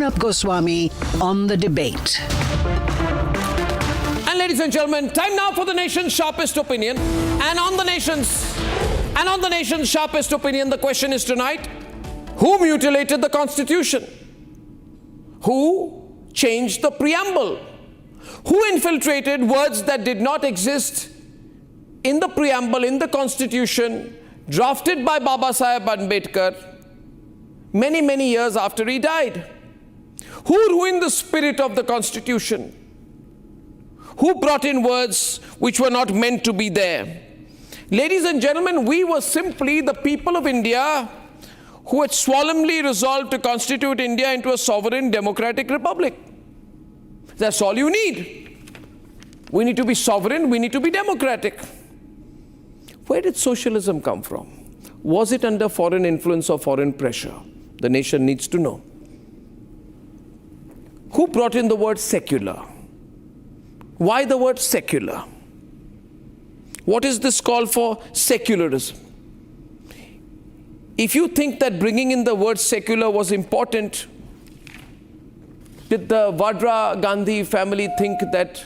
Arnab Goswami on the debate. And ladies and gentlemen, time now for the nation's sharpest opinion. And on the nation's sharpest opinion, the question is tonight, who mutilated the Constitution? Who changed the preamble? Who infiltrated words that did not exist in the preamble, in the Constitution, drafted by Baba Saheb Ambedkar many, many years after he died? Who ruined the spirit of the Constitution? Who brought in words which were not meant to be there? Ladies and gentlemen, we were simply the people of India who had solemnly resolved to constitute India into a sovereign democratic republic. That's all you need. We need to be sovereign, we need to be democratic. Where did socialism come from? Was it under foreign influence or foreign pressure? The nation needs to know. Who brought in the word secular? Why the word secular? What is this call for secularism? If you think that bringing in the word secular was important, did the Vadra Gandhi family think that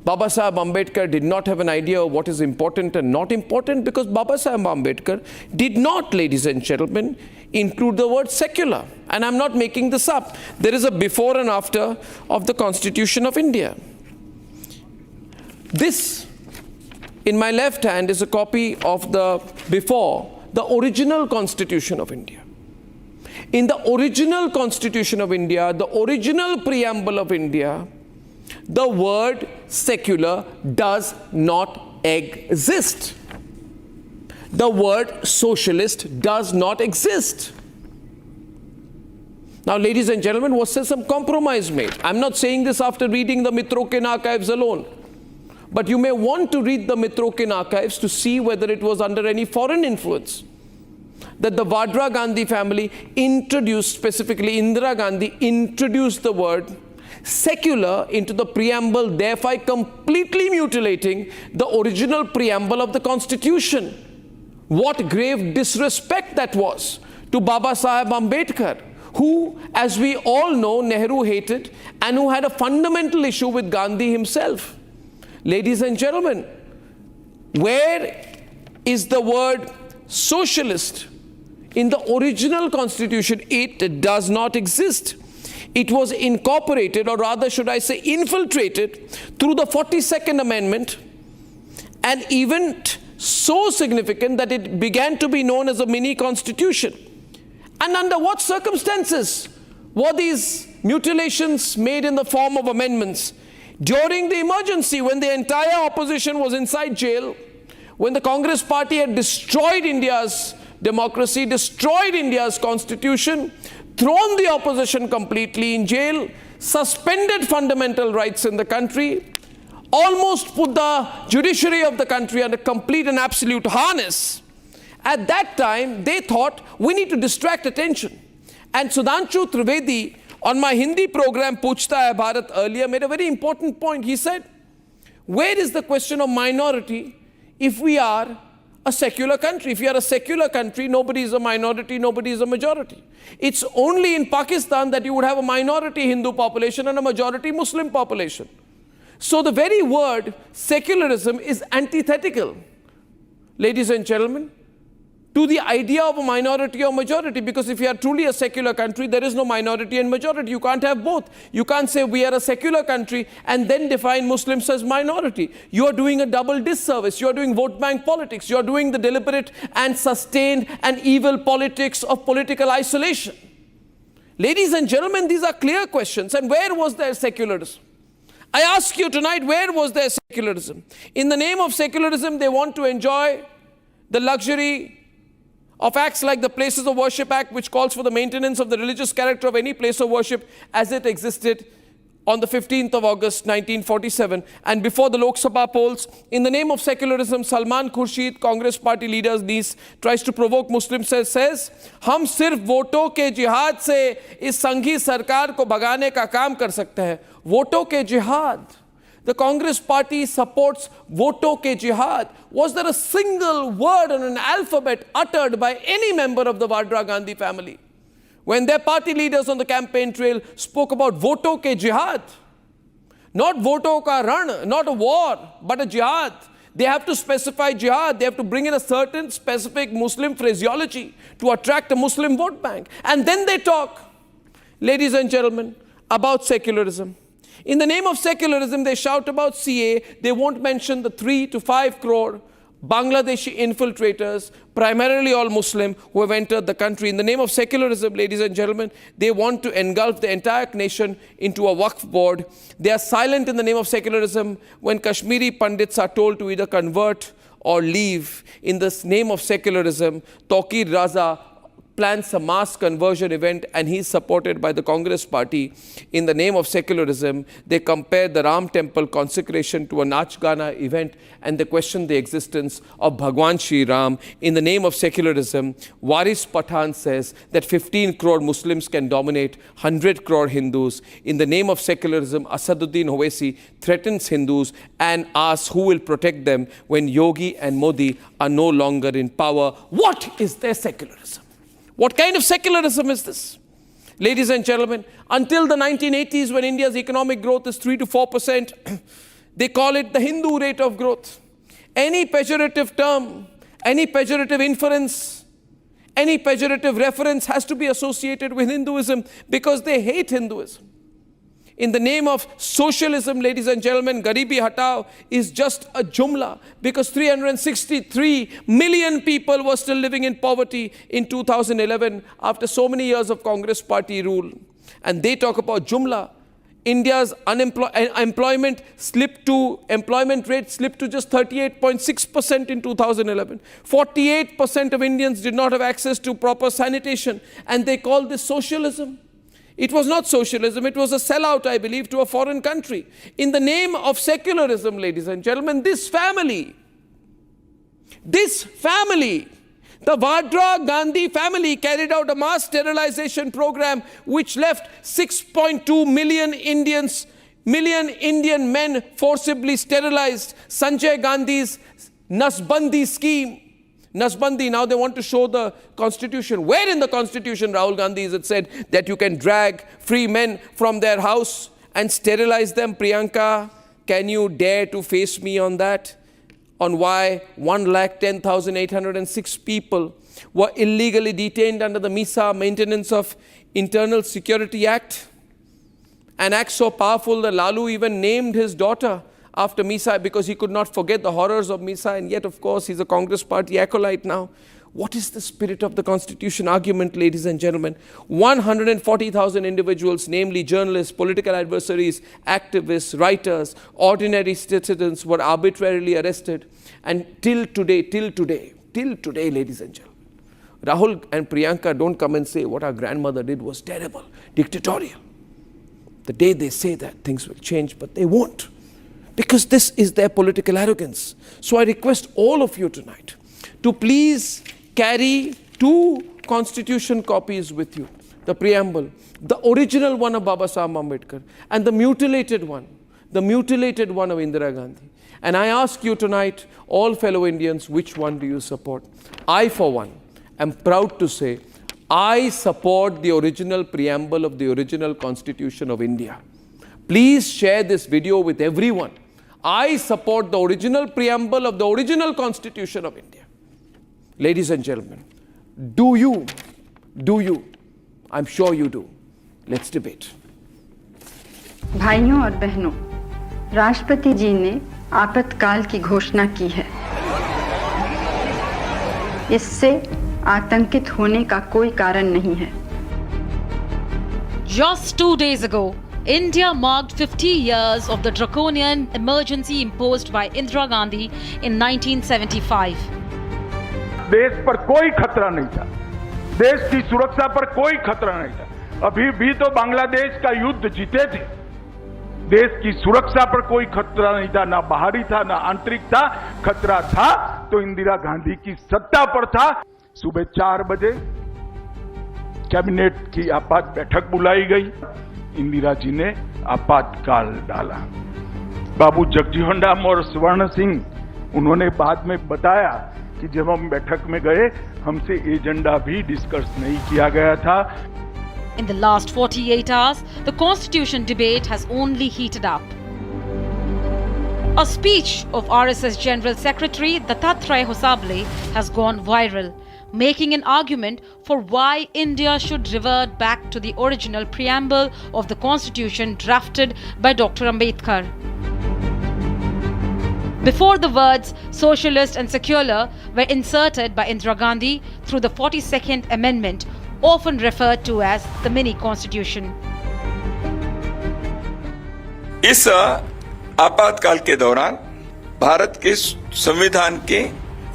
Baba Saheb Ambedkar did not have an idea of what is important and not important? Because Baba Saheb Ambedkar did not, ladies and gentlemen, include the word secular. And I'm not making this up. There is a before and after of the Constitution of India. This, in my left hand, is a copy of the before, the original Constitution of India. In the original Constitution of India, the original preamble of India, the word secular does not exist. The word socialist does not exist. Now, ladies and gentlemen, was there some compromise made? I'm not saying this after reading the Mitrokin archives alone. But you may want to read the Mitrokin archives to see whether it was under any foreign influence that the Vadra Gandhi family introduced, specifically Indira Gandhi introduced the word secular into the preamble, thereby completely mutilating the original preamble of the Constitution. What grave disrespect that was to Baba Saheb Ambedkar, who, as we all know, Nehru hated and who had a fundamental issue with Gandhi himself. Ladies and gentlemen, where is the word socialist in the original Constitution? It does not exist. It was incorporated, or rather should I say infiltrated, through the 42nd Amendment, an event so significant that it began to be known as a mini constitution. And under what circumstances were these mutilations made in the form of amendments? During the emergency, when the entire opposition was inside jail, when the Congress party had destroyed India's democracy, destroyed India's constitution, thrown the opposition completely in jail, suspended fundamental rights in the country, almost put the judiciary of the country under complete and absolute harness. At that time, they thought, we need to distract attention. And Sudhanshu Trivedi, on my Hindi program, Puchta Hai Bharat, earlier, made a very important point. He said, where is the question of minority if we are a secular country? If you are a secular country, nobody is a minority, nobody is a majority. It's only in Pakistan that you would have a minority Hindu population and a majority Muslim population. So the very word secularism is antithetical, ladies and gentlemen, to the idea of a minority or majority, because if you are truly a secular country, there is no minority and majority. You can't have both. You can't say we are a secular country and then define Muslims as minority. You are doing a double disservice. You are doing vote bank politics. You are doing the deliberate and sustained and evil politics of political isolation. Ladies and gentlemen, these are clear questions. And where was there secularism? I ask you tonight, where was there secularism? In the name of secularism, they want to enjoy the luxury of acts like the Places of Worship Act, which calls for the maintenance of the religious character of any place of worship as it existed on the 15th of August 1947 and before the Lok Sabha polls. In the name of secularism, Salman Khurshid, Congress party leader's niece, tries to provoke Muslims, says, हम सिर्फ वोटों के जिहाद से इस संघी सरकार को भगाने का काम कर सकते हैं. वोटों के जिहाद. The Congress party supports voto ke jihad. Was there a single word on an alphabet uttered by any member of the Vadra Gandhi family? when their party leaders on the campaign trail spoke about voto ke jihad. Not voto ka ran, not a war, but a jihad. They have to specify jihad. They have to bring in a certain specific Muslim phraseology to attract a Muslim vote bank. And then they talk, ladies and gentlemen, about secularism. In the name of secularism, they shout about CA. They won't mention the 3 to 5 crore Bangladeshi infiltrators, primarily all Muslim, who have entered the country. In the name of secularism, ladies and gentlemen, they want to engulf the entire nation into a Waqf board. They are silent in the name of secularism when Kashmiri Pandits are told to either convert or leave. In the name of secularism, Tawqir Raza plans a mass conversion event and he's supported by the Congress party. In the name of secularism, they compare the Ram temple consecration to a Nach Gana event and they question the existence of Bhagwan Shri Ram. In the name of secularism, Waris Pathan says that 15 crore Muslims can dominate 100 crore Hindus. In the name of secularism, Asaduddin Owaisi threatens Hindus and asks who will protect them when Yogi and Modi are no longer in power. What is their secularism? What kind of secularism is this? Ladies and gentlemen, until the 1980s, when India's economic growth is 3 to 4%, they call it the Hindu rate of growth. Any pejorative term, any pejorative inference, any pejorative reference has to be associated with Hinduism because they hate Hinduism. In the name of socialism, ladies and gentlemen, Garibi Hatao is just a jumla because 363 million people were still living in poverty in 2011 after so many years of Congress party rule. And they talk about jumla. India's employment rate slipped to just 38.6% in 2011. 48% of Indians did not have access to proper sanitation. And they call this socialism. It was not socialism, it was a sellout, I believe, to a foreign country. In the name of secularism, ladies and gentlemen, this family, the Vadra Gandhi family carried out a mass sterilization program which left 6.2 million Indian men forcibly sterilized. Sanjay Gandhi's Nasbandi scheme. Nasbandi, now they want to show the constitution. Where in the constitution, Rahul Gandhi, is it said that you can drag free men from their house and sterilize them? Priyanka, can you dare to face me on that? On why 110,806 people were illegally detained under the MISA, Maintenance of Internal Security Act? An act so powerful that Lalu even named his daughter after MISA because he could not forget the horrors of MISA, and yet, of course, he's a Congress party acolyte now. What is the spirit of the Constitution argument, ladies and gentlemen? 140,000 individuals, namely journalists, political adversaries, activists, writers, ordinary citizens, were arbitrarily arrested. And till today, ladies and gentlemen, Rahul and Priyanka don't come and say what our grandmother did was terrible, dictatorial. The day they say that, things will change, but they won't. Because this is their political arrogance. So I request all of you tonight to please carry 2 constitution copies with you. The preamble, the original one of Baba Saheb Ambedkar, and the mutilated one of Indira Gandhi. And I ask you tonight, all fellow Indians, which one do you support? I, for one, am proud to say, I support the original preamble of the original Constitution of India. Please share this video with everyone. I support the original preamble of the original Constitution of India. Ladies and gentlemen, do you? I'm sure you do. Let's debate. भाइयों और बहनों, राष्ट्रपति जी ने आपातकाल की घोषणा की है। इससे आतंकित होने का कोई कारण नहीं है। Just 2 days ago, India marked 50 years of the draconian emergency imposed by Indira Gandhi in 1975. देश पर कोई खतरा नहीं था, देश की सुरक्षा पर कोई खतरा नहीं था। अभी भी तो बांग्लादेश का युद्ध जीते थे। देश की सुरक्षा पर कोई खतरा नहीं था, ना बाहरी था ना आंतरिक था। खतरा था तो इंदिरा गांधी की सत्ता पर था। सुबह 4 बजे कैबिनेट की आपात बैठक बुलाई गई। इंदिरा जी ने आपातकाल डाला। बाबू जगजीवन राम और स्वर्ण सिंह, उन्होंने बाद में बताया कि जब हम बैठक में गए, हमसे एजेंडा भी डिस्कस नहीं किया गया था। In the last 48 hours, the constitution debate has only heated up. A speech of RSS General Secretary Dattatreya Hosable has gone viral, making an argument for why India should revert back to the original preamble of the constitution drafted by Dr. Ambedkar. Before the words Socialist and Secular were inserted by Indira Gandhi through the 42nd Amendment, often referred to as the mini constitution. इस आपातकाल के दौरान भारत के संविधान के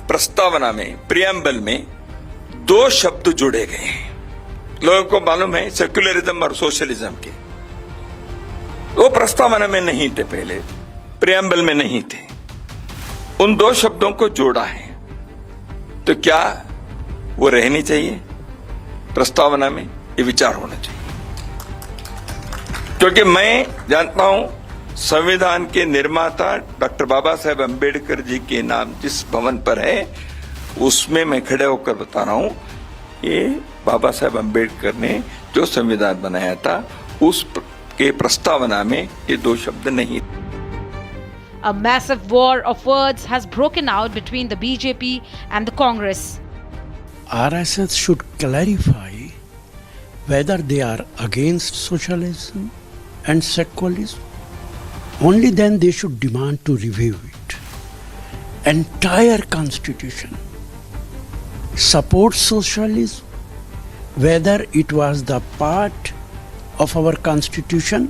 प्रस्तावना में, preamble में 2 शब्द जोड़े गए हैं। लोगों को मालूम है सेक्युलरिज्म और सोशलिज्म के, वो प्रस्तावना में नहीं थे, पहले प्रियम्बल में नहीं थे। उन 2 शब्दों को जोड़ा है, तो क्या वो रहनी चाहिए प्रस्तावना में? ये विचार होना चाहिए, क्योंकि मैं जानता हूं संविधान के निर्माता डॉक्टर बाबा साहेब अम्बेडकर जी के नाम जिस भवन पर है, उसमें मैं खड़े होकर बता रहा हूं, ये बाबा साहेब अम्बेडकर ने जो संविधान बनाया था उस के प्रस्तावना में ये 2 शब्द नहीं। A massive war of words has broken out between the BJP and the Congress. RSS should clarify whether they are against socialism and secularism. Only then they should demand to review it. Entire constitution supports socialism, whether it was the part of our constitution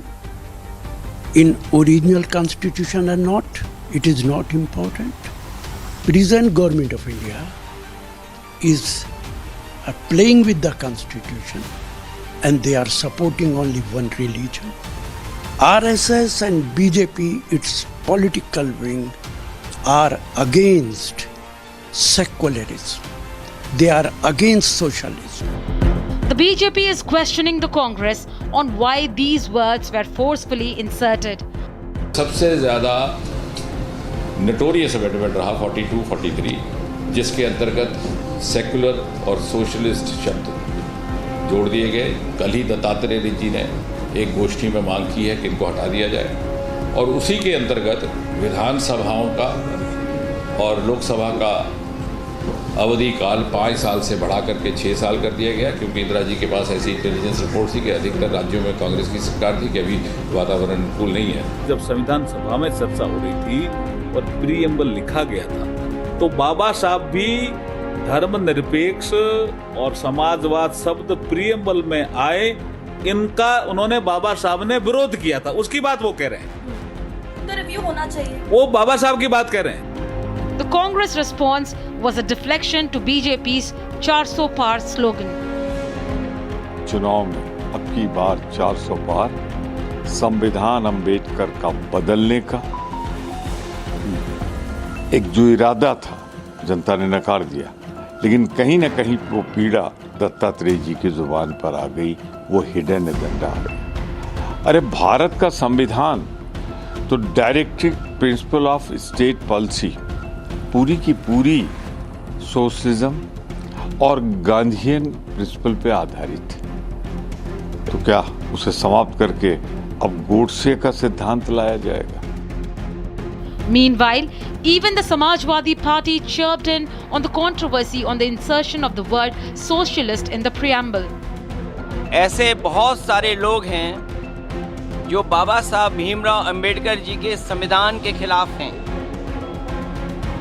in original constitution or not, it is not important. Present government of India is playing with the constitution, and they are supporting only one religion. RSS and BJP, its political wing, are against secularism. They are against socialism. The BJP is questioning the Congress on why these words were forcefully inserted. सबसे ज़्यादा notorious amendment रहा 42-43, जिसके अंतर्गत secular और socialist शब्द जोड़ दिए गए। कल ही दत्तात्रेय जी ने एक गोष्ठी में मांग की है कि इनको हटा दिया जाए, और उसी के अंतर्गत विधानसभाओं का और लोकसभा का अवधि काल 5 साल से बढ़ा करके 6 साल कर दिया गया, क्योंकि इंदिरा जी के पास ऐसी इंटेलिजेंस रिपोर्ट थी कि अधिकतर राज्यों में कांग्रेस की सरकार थी कि अभी वातावरण अनुकूल नहीं है। जब संविधान सभा में चर्चा हो रही थी और प्रीएम्बल लिखा गया था, तो बाबा साहब भी धर्मनिरपेक्ष और समाजवाद शब्द प्रीएम्बल में आए, इनका उन्होंने बाबा साहब ने विरोध किया था। उसकी बात वो कह रहे हैं, तो रिव्यू होना चाहिए, वो बाबा साहब की बात कर रहे हैं। The Congress response was a deflection to BJP's 400 par slogan. चुनाव में अब की बार 400 पार संविधान अम्बेडकर का बदलने का एक जो इरादा था जनता ने नकार दिया, लेकिन कहीं ना कहीं वो पीड़ा दत्तात्रेय जी की जुबान पर आ गई, वो हिडन एजेंडा आ गई। अरे भारत का संविधान तो directive principle of state policy पूरी की पूरी सोशलिज्म और गांधीयन प्रिंसिपल पे आधारित है, तो क्या उसे समाप्त करके अब गोडसे का सिद्धांत लाया जाएगा? Meanwhile, even the Samajwadi Party chirped in on the controversy on the insertion of the word socialist in the preamble. ऐसे बहुत सारे लोग हैं जो बाबा साहब भीमराव अंबेडकर जी के संविधान के खिलाफ हैं।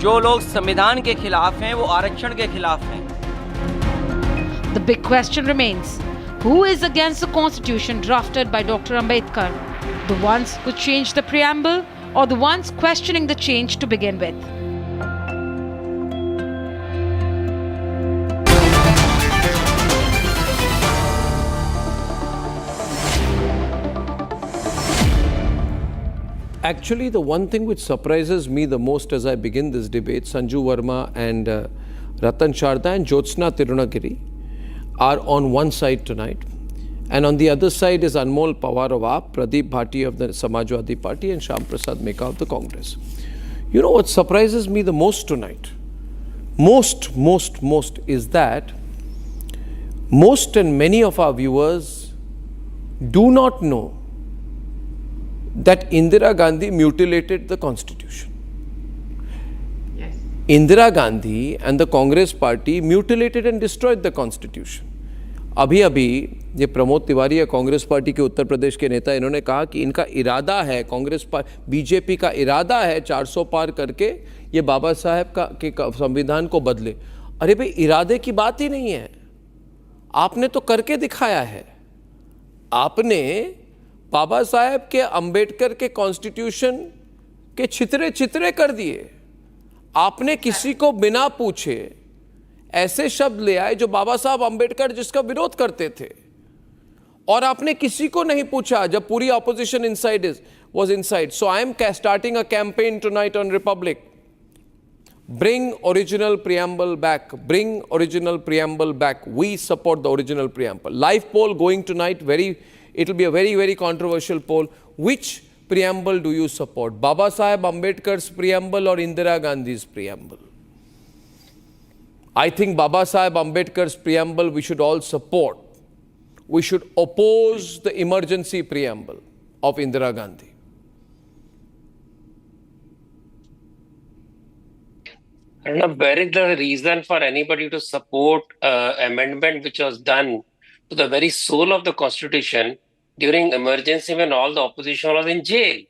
जो लोग संविधान के खिलाफ हैं वो आरक्षण के खिलाफ हैं। The big question remains, who is against the constitution drafted by Dr. Ambedkar? The ones who changed the preamble or the ones questioning the change to begin with? Actually, the one thing which surprises me the most as I begin this debate, Sanju Verma and Ratan Sharda and Jyotsna Tirunagiri are on one side tonight. And on the other side is Anmol Pawar of AAP, Pradeep Bhati of the Samajwadi Party and Shyam Prasad Meka of the Congress. You know what surprises me the most tonight? Most is that most and many of our viewers do not know that Indira Gandhi mutilated the constitution. Yes. Indira Gandhi and the Congress party mutilated and destroyed the constitution. अभी ये प्रमोद तिवारी है Congress party के उत्तर प्रदेश के नेता, इन्होंने कहा कि इनका इरादा है, बीजेपी का इरादा है 400 पार करके ये बाबा साहेब के संविधान को बदले। अरे भाई, इरादे की बात ही नहीं है, आपने तो करके दिखाया है। आपने बाबा साहेब के अंबेडकर के कॉन्स्टिट्यूशन के छितरे छितरे कर दिए। आपने किसी को बिना पूछे ऐसे शब्द ले आए जो बाबा साहब अंबेडकर जिसका विरोध करते थे, और आपने किसी को नहीं पूछा जब पूरी opposition was inside. So I am starting a campaign tonight on Republic. Bring original preamble back. Bring original preamble back. We support the original preamble. Live poll going tonight. It will be a very, very controversial poll. Which preamble do you support? Baba Saheb Ambedkar's preamble or Indira Gandhi's preamble? I think Baba Saheb Ambedkar's preamble we should all support. We should oppose the emergency preamble of Indira Gandhi. Arnab, where is the reason for anybody to support amendment which was done to the very soul of the Constitution during emergency when all the opposition was in jail?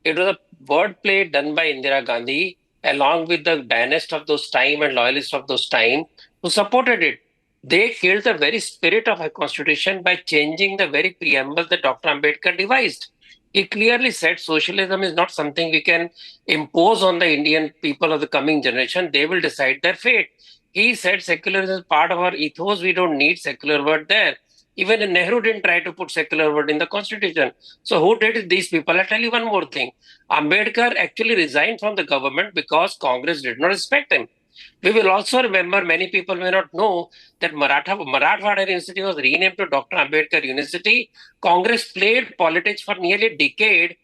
It was a wordplay done by Indira Gandhi along with the dynast of those time and loyalists of those time who supported it. They killed the very spirit of a constitution by changing the very preamble that Dr. Ambedkar devised. He clearly said socialism is not something we can impose on the Indian people of the coming generation. They will decide their fate. He said secularism is part of our ethos. We don't need secular word there. Even Nehru didn't try to put secular word in the constitution. So who did these people? I'll tell you one more thing. Ambedkar actually resigned from the government because Congress did not respect him. We will also remember, many people may not know, that Marathwada University was renamed to Dr. Ambedkar University. Congress played politics for nearly a decade.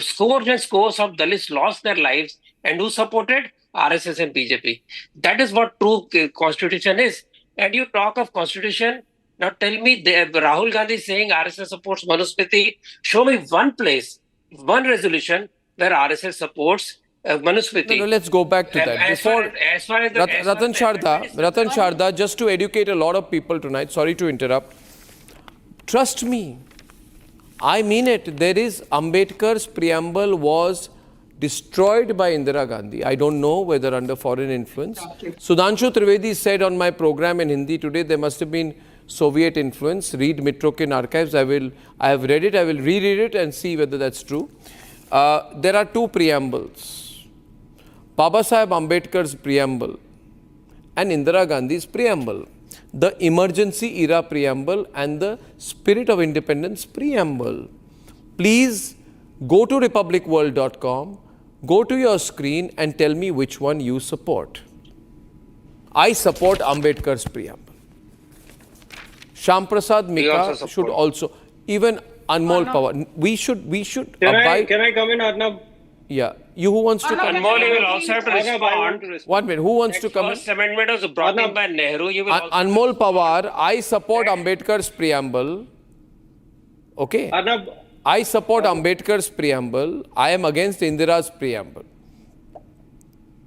Scores and scores of Dalits lost their lives. And who supported? RSS and BJP. That is what true constitution is. And you talk of constitution, now tell me, Rahul Gandhi is saying RSS supports Manusmriti. Show me one place, one resolution where RSS supports Manusmriti. No, let's go back to that. Ratan Sharda, just to educate a lot of people tonight, sorry to interrupt. Trust me, I mean it. There is Ambedkar's preamble was destroyed by Indira Gandhi. I don't know whether under foreign influence. Sudhanshu Trivedi said on my program in Hindi today, there must have been Soviet influence. Read Mitrokin archives. I have read it. I will reread it and see whether that's true. There are two preambles. Baba Saheb Ambedkar's preamble and Indira Gandhi's preamble. The emergency era preamble and the spirit of independence preamble. Please go to republicworld.com, go to your screen and tell me which one you support. I support Ambedkar's preamble. Shyam Prasad Mika should also, even Anmol Pawar. We should abide. Can I come in, Arnab? Yeah. You who wants to come in? Anmol, you will also have to respond. 1 minute. Who wants to come in? First amendment was brought in by Nehru. You will also Anmol Pawar, I support Ambedkar's preamble. Okay. Arnab, I support Ambedkar's preamble. I am against Indira's preamble.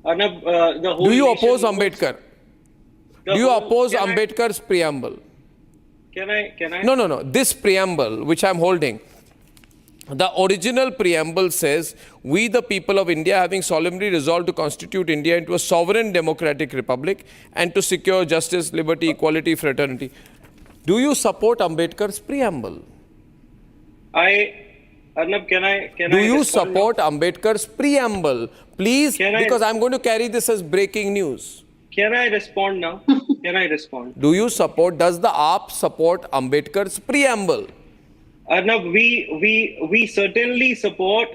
Arnab, the whole Do you nation oppose votes- Ambedkar? the Do you whole- oppose can I- Ambedkar's preamble? Can I? No. This preamble, which I am holding, the original preamble says, we the people of India having solemnly resolved to constitute India into a sovereign democratic republic and to secure justice, liberty, equality, fraternity. Do you support Ambedkar's preamble? Arnab, can I? Do you respond support Ambedkar's preamble? Please, Can I- because I'm going to carry this as breaking news. Can I respond now? Can I respond? Do you support, does the AAP support Ambedkar's preamble? Arnab, we certainly support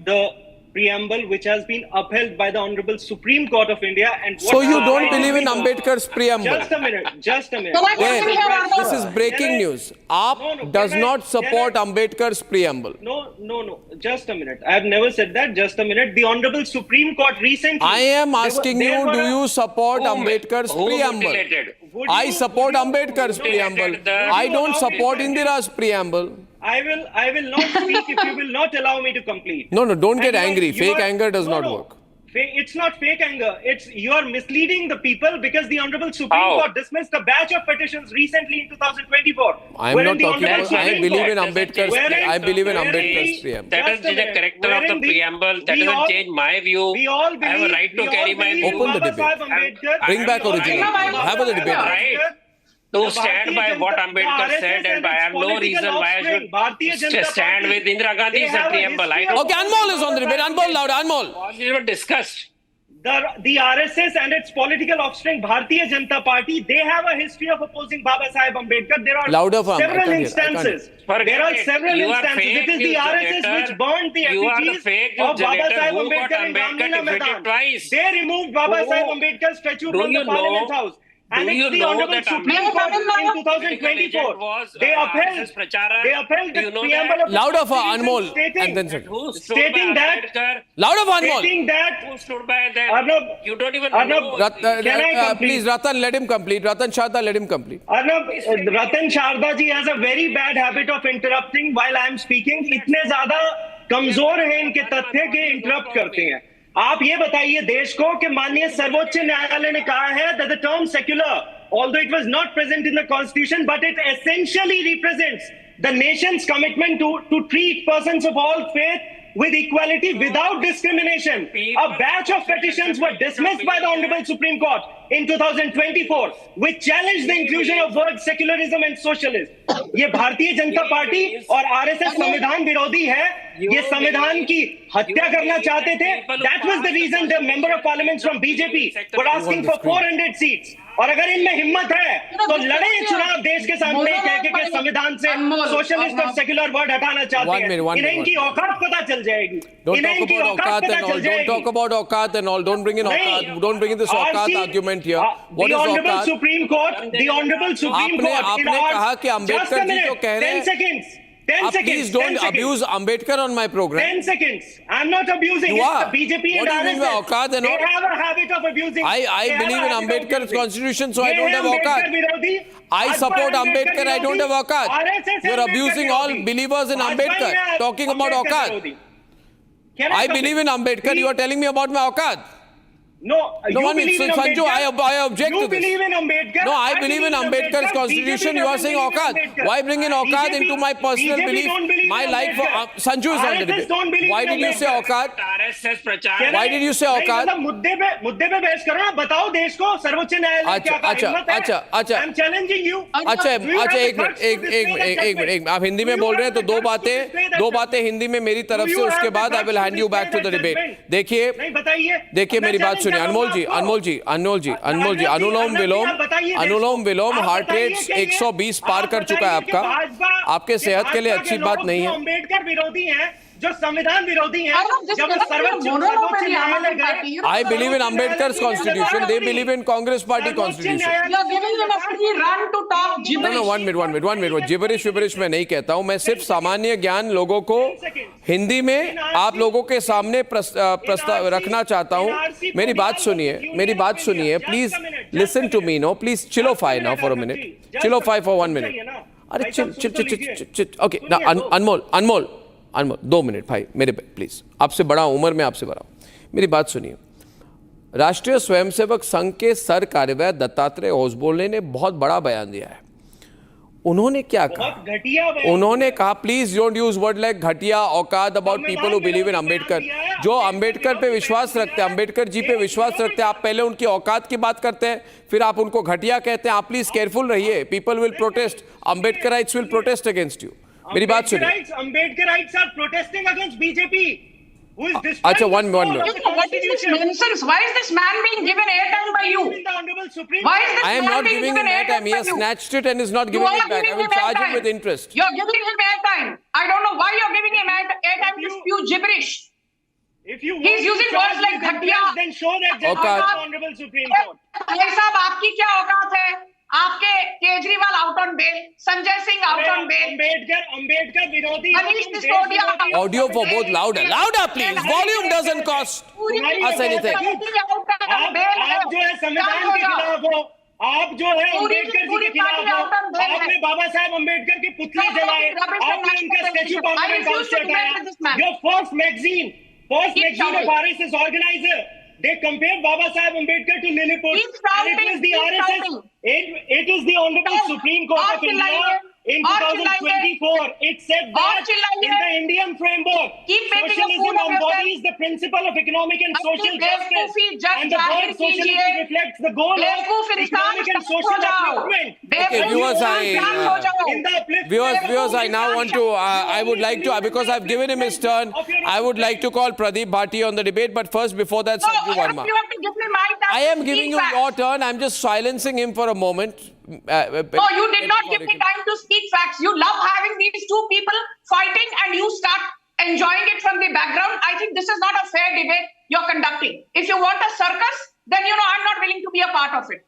the preamble which has been upheld by the Honorable Supreme Court of India. And what So you I don't believe in know- Ambedkar's preamble? Just a minute. Then, this is breaking news. AAP does not support Ambedkar's preamble. No. Just a minute. I have never said that. Just a minute. The Honorable Supreme Court recently. I am asking there you, were do a- you support Who Ambedkar's who preamble? mutilated? I support Ambedkar's preamble. I don't support Indira's preamble. I will not speak if you will not allow me to complete. No, don't get And angry. you Fake are- anger does not no. work. It's not fake anger. You are misleading the people because the Honorable Supreme How? Court dismissed a batch of petitions recently in 2024. I am wherein not the talking Honorable about. I Supreme believe in Court- Ambedkar's. wherein- I believe in wherein- Ambedkar's preamble. That Just a is the minute. character of the Wherein preamble. That we doesn't all- change my view. We all believe. I have a right to we carry all my believe view. Open the Baba debate. Saheb Ambedkar- Bring back we all original. believe Have a Baba debate. Saheb Right. Ambedkar- To the stand Bharatiya by Janata- what the Ambedkar RSS said, and and I its have no political reason why I offspring, Bharatiya should Janata stand Party, with Indira Gandhi's they have a preamble. I history don't. of- Okay, Anmol is on the debate. Anmol, louder. Anmol. Was even discussed. The RSS and its political offspring, Bharatiya Janata Party, they have a history of opposing Baba Saheb Ambedkar. There are Louder for him. I several can't hear. instances. Forget There are it. several You are instances. fake It is the news RSS generator. which burned the You are the effigies fake of news Baba generator Saheb who got Ambedkar in Ambedkar Ramlila defeated Maidan. twice. They removed Baba Who- Saheb Ambedkar's statue Do from you the Parliament know- House. And do it's you the know Honorable that Supreme Ambedkar Court in political 2024. agent was They upheld RSS Prachara? they upheld Do the you know preamble that? of the Louder for Constitution Anmol. stating- And then second. Who stood Stating by that- Ambedkar? Louder for Anmol. stating that Who stood by them? Arnab- You don't even Arnab- know. Can I complete? Please, Ratan, let him complete. Ratan Sharda, let him complete. Arnab, Ratan Sharda ji has a very bad habit of interrupting while I am speaking. इतने ज्यादा कमजोर हैं इनके तथ्य के interrupt करते हैं. आप ये बताइए देश को कि माननीय सर्वोच्च न्यायालय ने कहा है that the term secular, although it was not present in the constitution, but it essentially represents the nation's commitment to treat persons of all faith with equality without discrimination. A batch of petitions were dismissed by the Honorable Supreme Court in 2024, which challenged the inclusion of words secularism and socialist. ये Bharatiya Janata party और RSS संविधान विरोधी है. ये संविधान की हत्या करना चाहते थे. That was the reason the member of parliament from BJP were asking for 400 seats. और अगर इनमें हिम्मत है तो लड़े चुनाव देश के सामने कह के संविधान से सोशलिस्ट और सेक्युलर वर्ड हटाना चाहते हैं. इन्हें इनकी औकात पता चल जाएगी. Don't इन्हें talk इनकी about औकात Aukat पता and चल all. Don't जाएगी. talk about Aukat and all. Don't bring in Aukat. Don't bring in this Aukat argument here. What the is Honorable Aukat? Supreme Court, the Honorable Supreme Court. आपने कहा कि अम्बेडकर जी जो कह रहे हैं. 10 seconds. 10 Please seconds. don't 10 seconds. abuse Ambedkar on my program. 10 seconds. I'm not abusing. You It's are. the BJP What and do you mean by RSS. Aukat and They all? have a habit of abusing. I They have believe a in habit of Ambedkar's abusing. constitution, so I ये don't है have Ambedkar Aukat. विरोधी. I आज support पर Ambedkar, I don't have विरोधी. Aukat. RSS You're Ambedkar abusing all विरोधी. believers in Bhajpa he Ambedkar, है talking about Ambedkar Aukat. विरोधी. Can I complete? believe in Ambedkar, you are telling me about my Aukat. No, you one believe minute, in Sanju, Ambedkar. I object you to this. believe in Ambedkar. No, I believe in Ambedkar's Ambedkar. constitution. BJP You are doesn't saying believe in Aukat. Ambedkar. Why bring in Aukat BJP into my personal BJP belief? don't believe My in life for Ambedkar. Sanju is on the RSS don't debate. believe Why in did you say Ambedkar. Aukat? RSS Prachara. Why did you say नहीं, Aukat? मतलब मुद्दे पे बहस करो ना. बताओ देश को सर्वोच्च न्यायालय क्या कहा. हिम्मत है? अच्छा. I'm challenging you. अच्छा Do you have the एक guts to display that minute judgment? आप हिंदी में Do you बोल रहे हैं have तो the guts to display that दो judgment? बातें हिंदी में मेरी तरफ Do से you उसके have the बाद I guts will to hand you display back to the that debate. judgment? देखिए नहीं बताइए. मेरी बात सुनिए. अनमोल जी अनुलोम विलोम हार्ट रेट 120 पार कर चुका है आपका. आपके सेहत के लिए अच्छी बात नहीं है. अम्बेडकर विरोधी हैं, जो संविधान विरोधी हैं, जब सर्वोच्च न्यायालय गए. I believe in Ambedkar's constitution. They believe in Congress party constitution. No, 1 minute. जिबरिश मैं नहीं कहता हूं. मैं सिर्फ सामान्य ज्ञान लोगों को हिंदी में आप लोगों के सामने प्रस्ताव रखना चाहता हूं. मेरी बात सुनिए. Please listen to me. No, please chillify now for a minute. Chillify for 1 minute. अरे chill. Okay, now अनमोल 2 मिनट भाई मेरे प्लीज. आपसे बड़ा उम्र में आपसे बड़ा. मेरी बात सुनिए. राष्ट्रीय स्वयंसेवक संघ के सर कार्यवाह दत्तात्रेय होसबोले ने बहुत बड़ा बयान दिया है. उन्होंने क्या कहा? उन्होंने कहा please don't use word like घटिया औकात about people who believe in Ambedkar. जो अंबेडकर पे विश्वास रखते हैं, अंबेडकर जी पे विश्वास रखते हैं, आप पहले उनकी औकात की बात करते हैं, फिर आप उनको घटिया कहते हैं. आप प्लीज केयरफुल रहिए. People will protest. Ambedkarites will protest against you. मेरी बात सुनिए. Ambedkarites are protesting against BJP. Who is destroying अच्छा, one the soul minute. of the Constitution. Nonsense. Why is this man being given airtime by you? The Honorable Supreme Why is this I am man not being giving given him airtime airtime. He by has you? snatched it and is not You giving are it back. giving I will him charge him airtime. with interest. You're giving him airtime. I don't know why you're giving him airtime to spew gibberish. If you He's using words like घटिया, then show that judgment of the Honorable Supreme Court. भाई साहब आपकी क्या औकात है? आपके Kejriwal out on bail, Sanjay Singh out on bail, Ambedkar विरोधी, Manish Sisodia Audio for both louder. Louder, please. Volume doesn't cost us anything. आप जो है संविधान के खिलाफ हो, आप जो है अंबेडकर जी के खिलाफ हो, आपने बाबा साहब अंबेडकर के पुतले जलाए, आपने उनका स्टैच्यू पार्लियामेंट हाउस से हटाया. Your first magazine of RSS organizer, they compared Baba Sahib Ambedkar to Lilliput, and it was the RSS. It is the Honorable Supreme Court of India in 2024. It said that in the Indian framework, socialism embodies the principle of economic and social justice, and the word socialism reflects the goal of economic and social upliftment. Okay, viewers, I now want to, I would like to, because I've given him his turn, I would like to call Pradeep Bhati on the debate, but first, before that, Sanju Verma. You have to give me my time. I am giving you your turn, I'm just silencing him for a moment. No, you did not give me time to speak facts. You love having these two people fighting and you start enjoying it from the background. I think this is not a fair debate you're conducting. If you want a circus, then I'm not willing to be a part of it.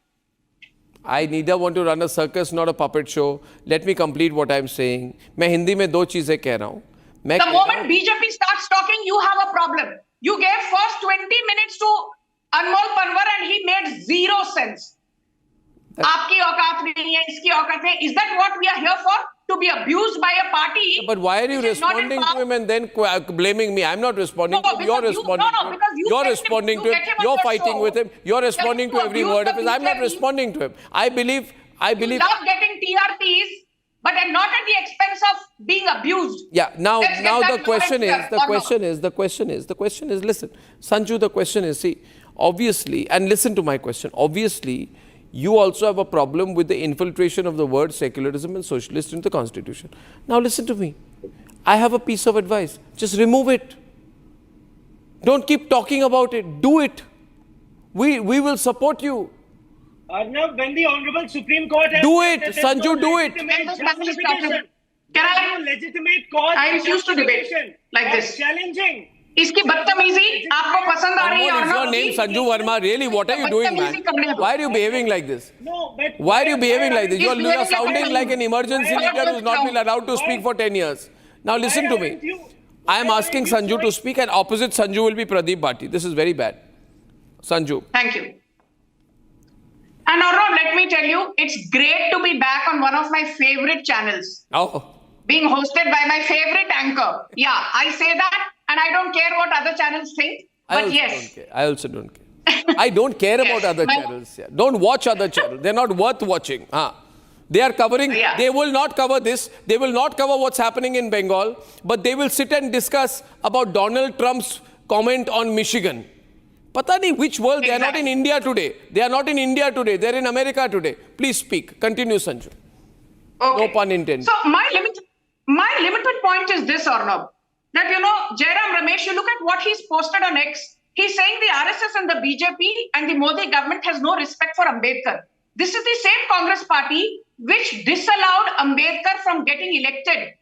I neither want to run a circus nor a puppet show. Let me complete what I'm saying. मैं हिंदी में दो चीजें कह रहा हूँ. The moment BJP starts talking, you have a problem. You gave first 20 minutes to Anmol Panwar and he made zero sense. आपकी औकात नहीं है, इसकी औकात है. Is that what we are here for? To be abused by a party? But why are you responding to him and then blaming me? I'm not responding to him. You're responding to him. You're responding to him. You're fighting with him. You're responding to every word of his. I'm not responding to him. I believe. You love getting TRPs, but not at the expense of being abused. Yeah. Now the question is. Listen, Sanju. The question is. See, obviously, and listen to my question. Obviously, you also have a problem with the infiltration of the word secularism and socialist into the constitution. Now listen to me. I have a piece of advice. Just remove it. Don't keep talking about it. Do it. We will support you. Arnab, when the Honorable Supreme Court has do it, Sanju, do it. Can I legitimate cause? I refuse to debate like this. Challenging. इसकी बदतमीजी आपको पसंद आ रही है? Is your name Sanju Verma? Really? What are you doing, man? Why are you behaving like this? No, but why are you behaving like this? You are sounding like an emergency leader who's not been allowed to speak for 10 years. Now listen to me. I am asking Sanju to speak, and opposite Sanju will be Pradeep Bhati. This is very bad. Sanju. Thank you. And Arnab, let me tell you, it's great to be back on one of my favorite channels. Oh. Being hosted by my favorite anchor. Yeah, I say that. And I don't care what other channels think, but yes. I also don't care. I don't care about other channels. Yeah. Don't watch other channels. They're not worth watching. They are covering, they will not cover this. They will not cover what's happening in Bengal, but they will sit and discuss about Donald Trump's comment on Michigan. Pata nahi which world. They are not in India today. They are not in India today. They're in America today. Please speak. Continue, Sanju. Okay. No pun intended. So my limited point is this, Arnab. That, Jairam Ramesh, you look at what he's posted on X. He's saying the RSS and the BJP and the Modi government has no respect for Ambedkar. This is the same Congress party which disallowed Ambedkar from getting elected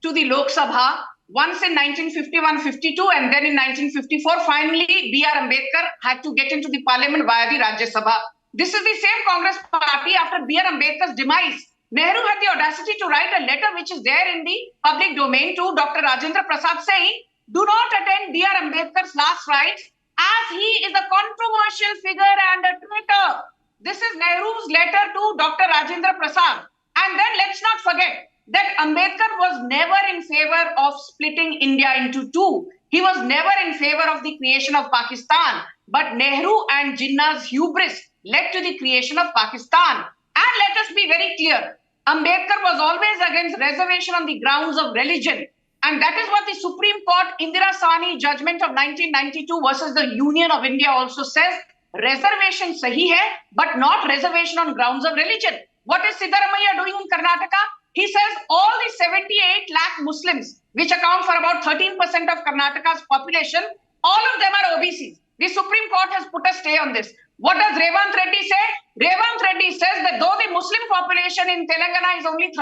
to the Lok Sabha once in 1951-52 and then in 1954. Finally, B.R. Ambedkar had to get into the parliament via the Rajya Sabha. This is the same Congress party after B.R. Ambedkar's demise. Nehru had the audacity to write a letter which is there in the public domain to Dr. Rajendra Prasad saying, do not attend B.R. Ambedkar's last rites as he is a controversial figure and a traitor. This is Nehru's letter to Dr. Rajendra Prasad. And then let's not forget that Ambedkar was never in favor of splitting India into two. He was never in favor of the creation of Pakistan. But Nehru and Jinnah's hubris led to the creation of Pakistan. And let us be very clear. Ambedkar was always against reservation on the grounds of religion. And that is what the Supreme Court Indira Sawhney judgment of 1992 versus the Union of India also says. Reservation sahi hai, but not reservation on grounds of religion. What is Siddaramaiah doing in Karnataka? He says all the 78 lakh Muslims, which account for about 13% of Karnataka's population, all of them are OBCs. The Supreme Court has put a stay on this. What does Revanth Reddy say? Revanth Reddy says that though the Muslim population in Telangana is only 13%,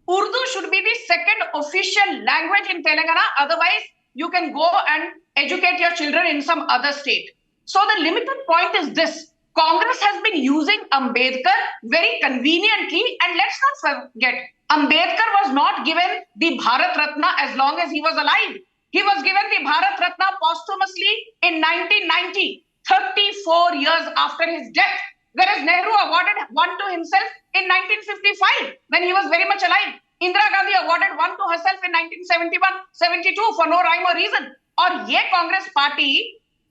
Urdu should be the second official language in Telangana. Otherwise, you can go and educate your children in some other state. So the limited point is this. Congress has been using Ambedkar very conveniently, and let's not forget, Ambedkar was not given the Bharat Ratna as long as he was alive. He was given the Bharat Ratna posthumously in 1990, 34 years after his death, whereas Nehru awarded one to himself in 1955 when he was very much alive. Indira Gandhi awarded one to herself in 1971-72 for no rhyme or reason. और ये Congress party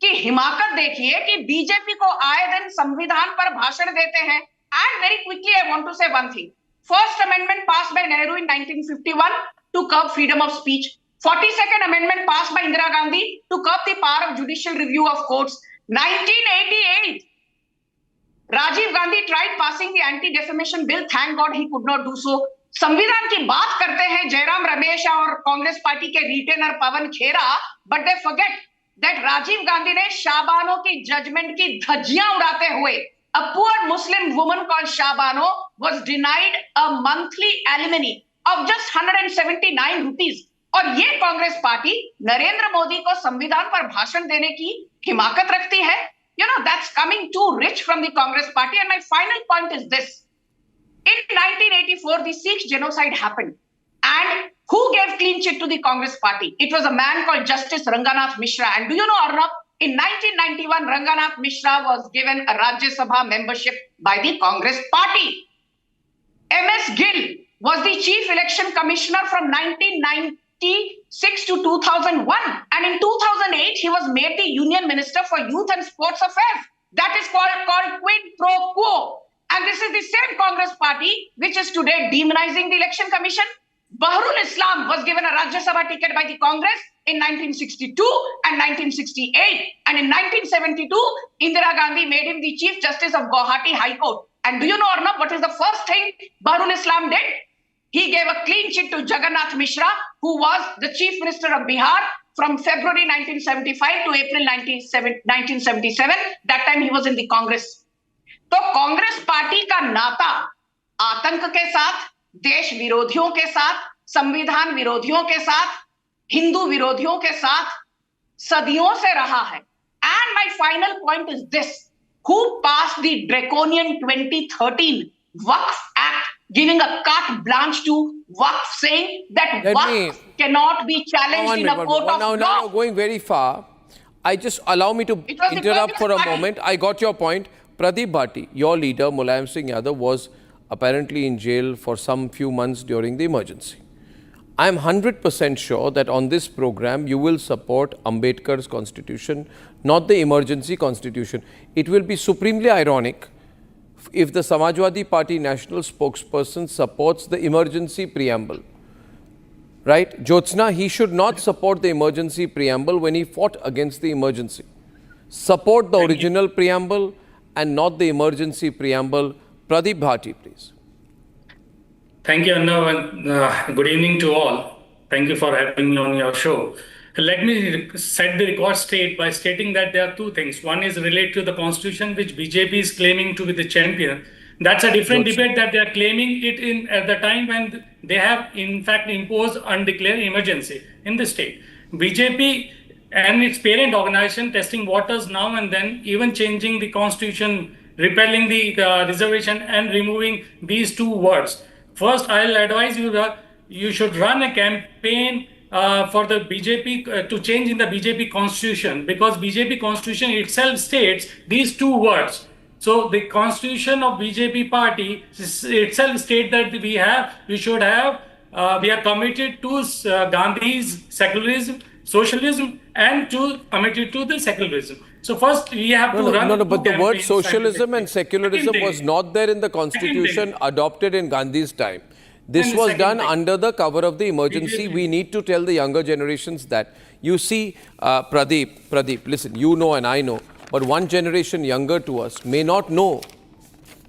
की हिमाकत देखिए कि BJP को आए दिन संविधान पर भाषण देते हैं. And very quickly I want to say one thing. First amendment passed by Nehru in 1951 to curb freedom of speech. 42nd amendment passed by Indira Gandhi to curb the power of judicial review of courts. 1988, Rajiv Gandhi tried passing the anti-defamation bill. Thank God he could not do so. संविधान की बात करते हैं जयराम रमेश और Congress party के retainer Pawan Khera, but they forget that Rajiv Gandhi ने शाबानो की judgement की धज्जियां उड़ाते हुए a poor Muslim woman called Shabano was denied a monthly alimony of just 179 rupees. और ये कांग्रेस पार्टी नरेंद्र मोदी को संविधान पर भाषण देने की हिमाकत रखती है. You know, that's coming too rich from the Congress party. And my final point is this. In 1984, the Sikh genocide happened. And who gave clean chit to the Congress party? It was a man called Justice Ranganath Mishra. And do you know, Arnab, in 1991, Ranganath Mishra was given a Rajya Sabha membership by the Congress party. M.S. Gill was the chief election commissioner from 1996 to 2001. And in 2008, he was made the union minister for youth and sports affairs. That is called quid pro quo. And this is the same Congress party which is today demonizing the election commission. Bahrul Islam was given a Rajya Sabha ticket by the Congress in 1962 and 1968. And in 1972, Indira Gandhi made him the Chief Justice of Guwahati High Court. And do you know, Arnab, what is the first thing Bahrul Islam did? He gave a clean chit to Jagannath Mishra, who was the Chief Minister of Bihar from February 1975 to April 1977. That time he was in the Congress. तो Congress party का नाता आतंक के साथ, देश विरोधियों के साथ, संविधान विरोधियों के साथ, हिंदू विरोधियों के साथ सदियों से रहा है. And my final point is this. Who passed the draconian 2013 Waqf Act giving a carte blanche to Waqf, saying that Waqf cannot be challenged in a court of law? Now going very far. I just allow me to interrupt for a moment. I got your point. Pradeep Bhati, your leader, Mulayam Singh Yadav, was apparently in jail for some few months during the emergency. I am 100% sure that on this program, you will support Ambedkar's constitution, not the emergency constitution. It will be supremely ironic if the Samajwadi Party national spokesperson supports the emergency preamble. Right? Jyotsna, he should not support the emergency preamble when he fought against the emergency. Support the original preamble and not the emergency preamble. Pradeep Bhati, please. Thank you, Arnab, and good evening to all. Thank you for having me on your show. Let me set the record straight by stating that there are two things. One is related to the constitution, which BJP is claiming to be the champion. That's a different debate that they are claiming it in at the time when they have in fact imposed undeclared emergency in the state. BJP and its parent organization testing waters now and then, even changing the constitution, repealing the reservation and removing these two words. First, I'll advise you that you should run a campaign for the BJP to change in the BJP constitution, because BJP constitution itself states these two words. So the constitution of BJP party itself states that we are committed to Gandhi's secularism, socialism, and committed to the secularism. So first we have to run. No, but the word socialism and secularism was not there in the constitution adopted in Gandhi's time. This was done under the cover of the emergency. We need to tell the younger generations that. You see, Pradeep, listen, you know and I know, but one generation younger to us may not know.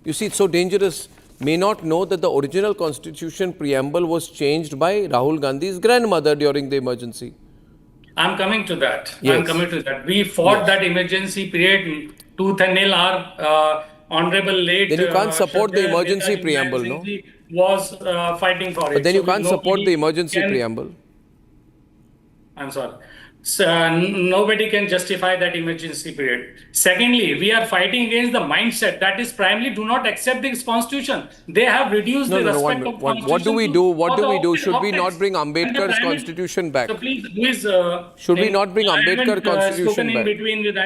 You see, it's so dangerous. May not know that the original constitution preamble was changed by Rahul Gandhi's grandmother during the emergency. I'm coming to that. Yes. I'm coming to that. We fought that emergency period tooth and nail. Our honorable late. Then you can't support the emergency preamble, no? Was fighting for it. But then you can't support the emergency preamble. I'm sorry. nobody can justify that emergency period. Secondly, we are fighting against the mindset that is primarily do not accept this constitution. They have reduced the respect of constitution. What do we do? What do we do? Should we not bring optics. Ambedkar's constitution back? So please, who is, should we not bring Ambedkar constitution spoken in back? between with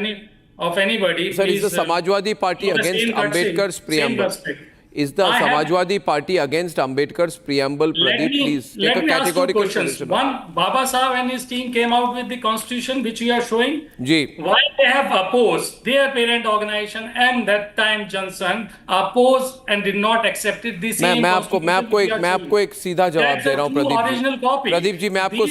anybody. Sir, please, is the Samajwadi Party against Ambedkar's preamble? Is the Samajwadi Party against Ambedkar's preamble? Pradeep, please take a categorical position. One, Baba Sahib and his team came out with the constitution which we are showing. Ji. Why they have opposed their parent organization and that time Johnson opposed and did not accept it. The same मैं आपको एक सीधा जवाब दे रहा हूँ प्रदीप जी मैं आपको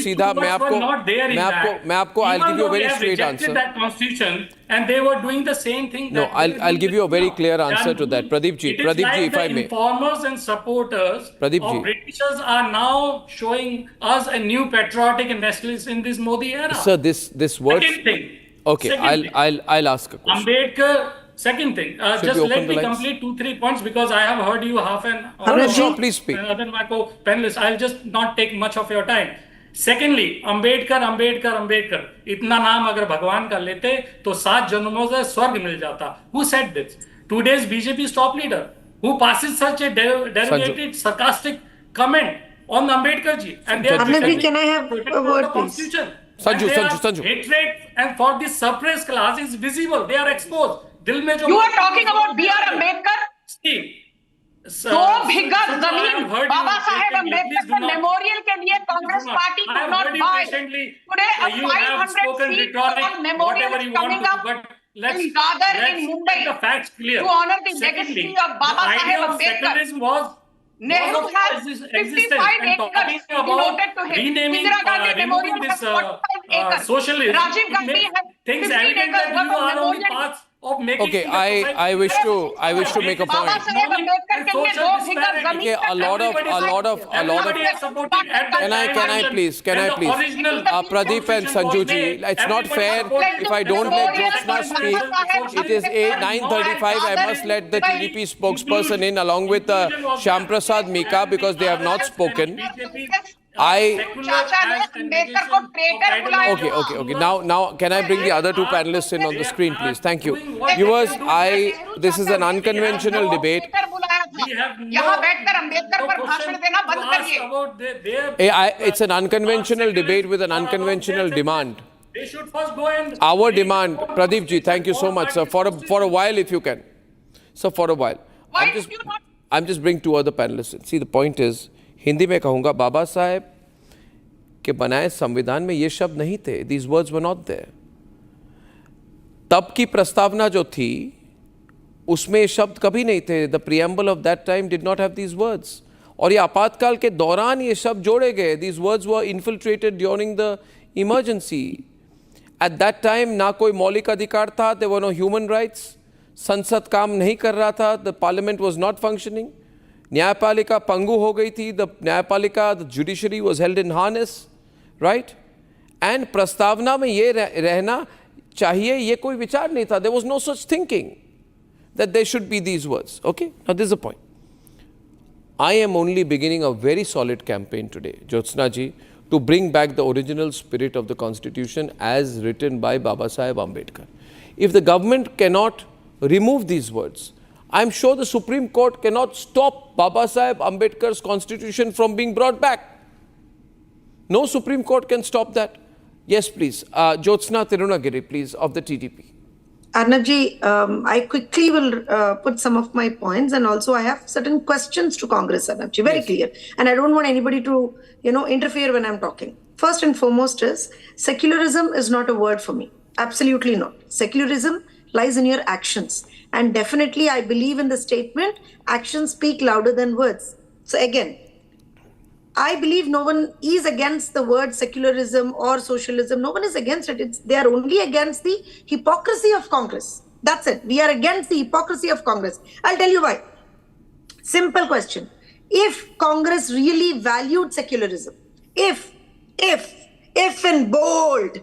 I'll give you a very straight answer. That constitution and they were doing the same thing. No, I'll give you a very clear answer to that. Pradeep ji, if I may. Informers and supporters of Pradeep Britishers are now showing us a new patriotic and nationalist in this Modi era. Sir, this word. Second thing. Okay, I'll ask a question. Ambedkar. Second thing, just let me complete 2-3 points because I have heard you half an hour. Sure, please speak. Other than my co-panelists, I'll just not take much of your time. Secondly, Ambedkar, इतना नाम अगर भगवान का लेते तो 7 जन्मों से स्वर्ग मिल जाता. Who said this? Today's BJP's top leader, who passes such a derivative, sarcastic comment on Ambedkar ji, and they are can I have a word, please? Sanju. Hatred and for the suppressed class is visible. They are exposed. You are talking about B.R. Ambedkar? दो भिगा जमीन Baba Saheb Ambedkar memorial के लिए Congress party could not buy. Today a 500 seat memorial is coming up in Dadar in Mumbai to honor the legacy of Baba Saheb Ambedkar. Nehru has 55 acres devoted to him. Indira Gandhi Memorial has 45 acres. Rajiv Gandhi has 15 acres worth of memorial. Okay, I wish to make a point. Okay, a lot of. Can I please? Pradeep and Sanju ji, it's not fair if I don't let Jyotsna speak. It is 9:35. I must let the TDP spokesperson in along with Shyam Prasad Mika because they have not spoken. Okay. Now, can I bring the other two panelists in on the screen, please? Thank you. Viewers, this is an unconventional debate. It's an unconventional debate with an unconventional demand. They should first go and... Our demand, Pradeep ji, thank you so much, sir. For a while, if you can. Sir, for a while. I'm just bring two other panelists in. See, the point is, Hindi में कहूँगा बाबा साहेब के बनाए संविधान में ये शब्द नहीं थे. These words were not there. तब की प्रस्तावना जो थी उसमें ये शब्द कभी नहीं थे. The preamble of that time did not have these words. और ये आपातकाल के दौरान ये शब्द जोड़े गए. These words were infiltrated during the emergency. At that time ना कोई मौलिक अधिकार था. There were no human rights. संसद काम नहीं कर रहा था. The parliament was not functioning. न्यायपालिका पंगु हो गई थी. The न्यायपालिका, the judiciary was held in harness, right? And प्रस्तावना में ये रहना चाहिए ये कोई विचार नहीं था. There was no such thinking that there should be these words. Okay? Now this is the point. I am only beginning a very solid campaign today, Jyotsna ji, to bring back the original spirit of the constitution as written by Baba Saheb Ambedkar. If the government cannot remove these words, I'm sure the Supreme Court cannot stop Baba Saheb Ambedkar's constitution from being brought back. No Supreme Court can stop that. Yes, please. Jyotsna Tirunagiri, please, of the TDP. Arnabji, I quickly will put some of my points, and also I have certain questions to Congress, Arnabji, very clear. And I don't want anybody to, interfere when I'm talking. First and foremost is, secularism is not a word for me. Absolutely not. Secularism lies in your actions. And definitely, I believe in the statement, actions speak louder than words. So again, I believe no one is against the word secularism or socialism. No one is against it. They are only against the hypocrisy of Congress. That's it. We are against the hypocrisy of Congress. I'll tell you why. Simple question. If Congress really valued secularism, if in bold,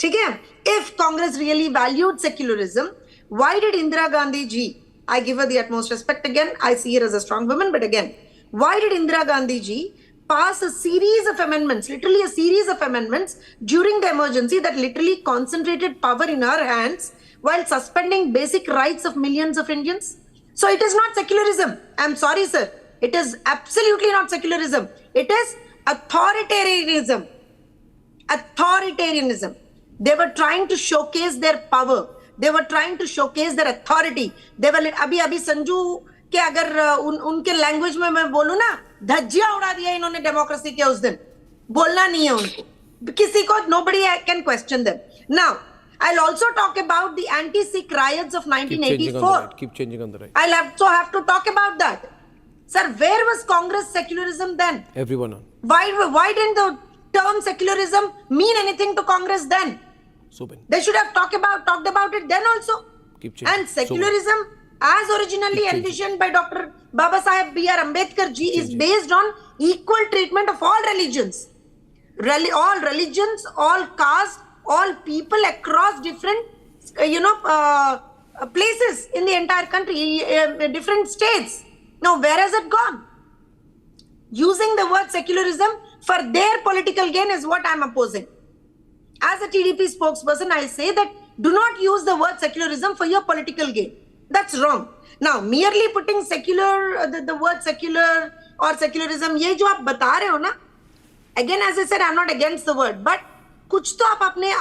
if Congress really valued secularism, why did Indira Gandhi ji, I give her the utmost respect again, I see her as a strong woman, but again, why did Indira Gandhi ji pass a series of amendments, literally a series of amendments during the emergency that literally concentrated power in our hands while suspending basic rights of millions of Indians. So it is not secularism. I'm sorry, sir. It is absolutely not secularism. It is authoritarianism. Authoritarianism. They were trying to showcase their power. They were trying to showcase their authority. They were अभी संजू के अगर उनके language में मैं बोलूं ना, धज्जियां उड़ा दिया इन्होंने डेमोक्रेसी के उस दिन. बोलना नहीं है उनको. किसी को nobody can question them. Now, I'll also talk about the anti-Sikh riots of 1984. Keep changing on the right. I'll also have to talk about that. Sir, where was Congress secularism then? Everyone on. Why didn't the term secularism mean anything to Congress then? They should have talked about it then also. Keep changing. And secularism, as originally envisioned by Dr. Baba Saheb B.R. Ambedkar ji, is based on equal treatment of all religions. All religions, all castes, all people across different, places in the entire country, different states. Now, where has it gone? Using the word secularism for their political gain is what I'm opposing. As a TDP spokesperson, I say that do not use the word secularism for your political gain. That's wrong. Now, merely putting secular, the word secular or secularism, ये जो आप बता रहे हो ना, again, as I said, I'm not against the word, but कुछ तो आप अपने,